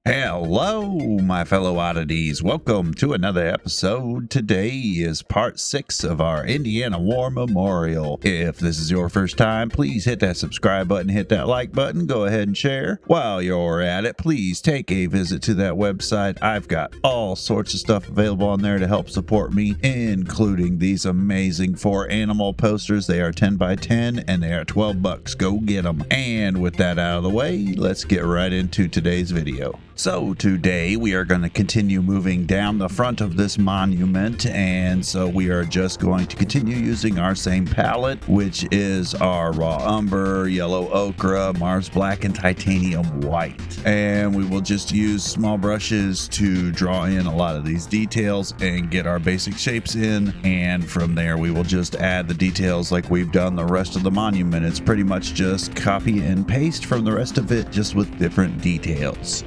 Hello, my fellow oddities. Welcome to another episode. Today is part 6 of our Indiana War Memorial. If this is your first time, please hit that subscribe button, hit that like button, go ahead and share. While you're at it, please take a visit to that website. I've got all sorts of stuff available on there to help support me, including these amazing 4 animal posters. They are 10 by 10 and they are $12. Go get them. And with that out of the way, let's get right into today's video. So today we are going to continue moving down the front of this monument, and so we are just going to continue using our same palette, which is our raw umber, yellow ochre, Mars black, and titanium white. And we will just use small brushes to draw in a lot of these details and get our basic shapes in, and from there we will just add the details like we've done the rest of the monument. It's pretty much just copy and paste from the rest of it, just with different details.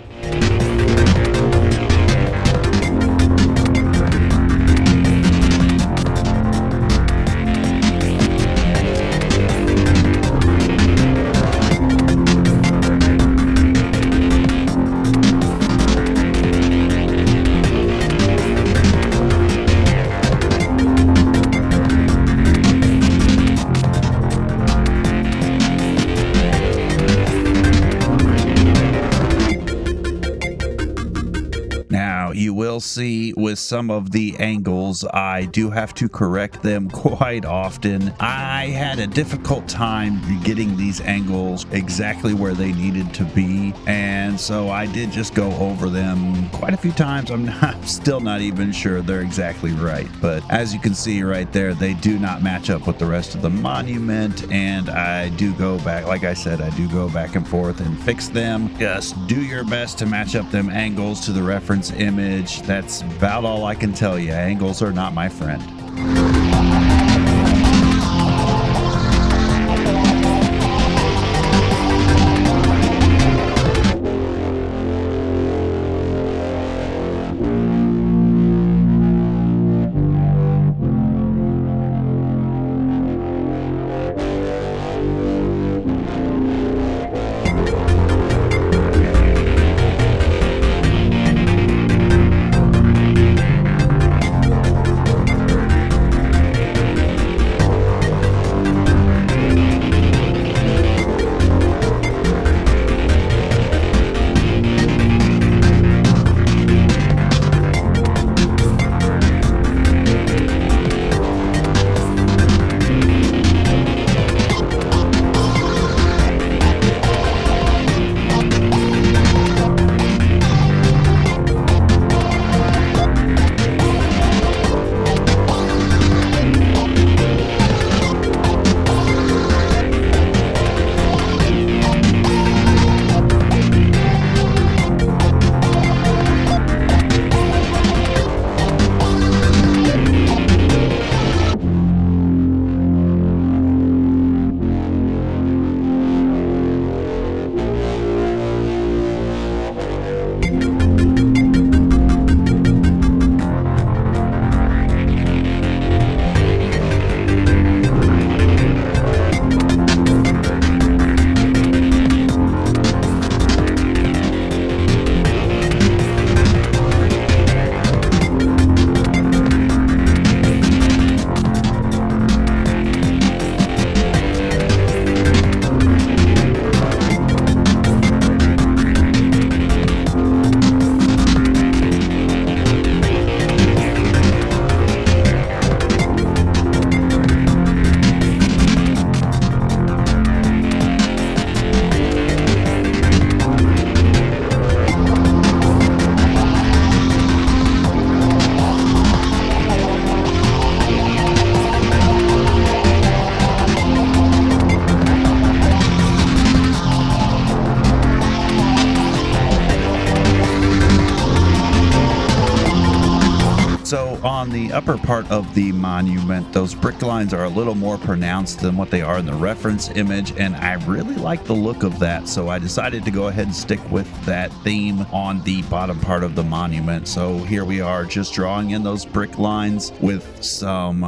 You will see with some of the angles, I do have to correct them quite often. I had a difficult time getting these angles exactly where they needed to be, and so I did just go over them quite a few times. I'm still not even sure they're exactly right, but as you can see right there, they do not match up with the rest of the monument, and I do go back, like I said, I do go back and forth and fix them. Just do your best to match up them angles to the reference image. That's about all I can tell you. Angles are not my friend. on the upper part of the monument, those brick lines are a little more pronounced than what they are in the reference image, and I really like the look of that, so I decided to go ahead and stick with that theme on the bottom part of the monument. So here we are, just drawing in those brick lines with some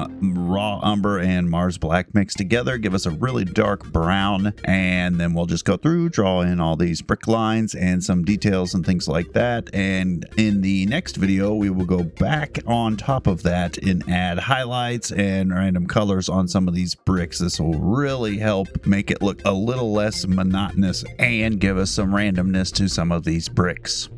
raw umber and Mars black mixed together, give us a really dark brown, and then we'll just go through, draw in all these brick lines and some details and things like that. And in the next video, we will go back on top of that and add highlights and random colors on some of these bricks. This will really help make it look a little less monotonous and give us some randomness to some of these bricks.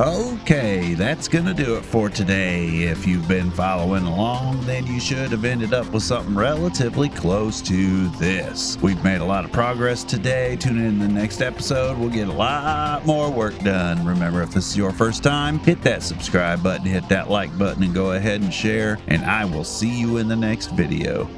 Okay, that's gonna do it for today. If you've been following along, then you should have ended up with something relatively close to this. We've made a lot of progress today. Tune in the next episode. We'll get a lot more work done. Remember, if this is your first time, hit that subscribe button, hit that like button, and go ahead and share. And I will see you in the next video.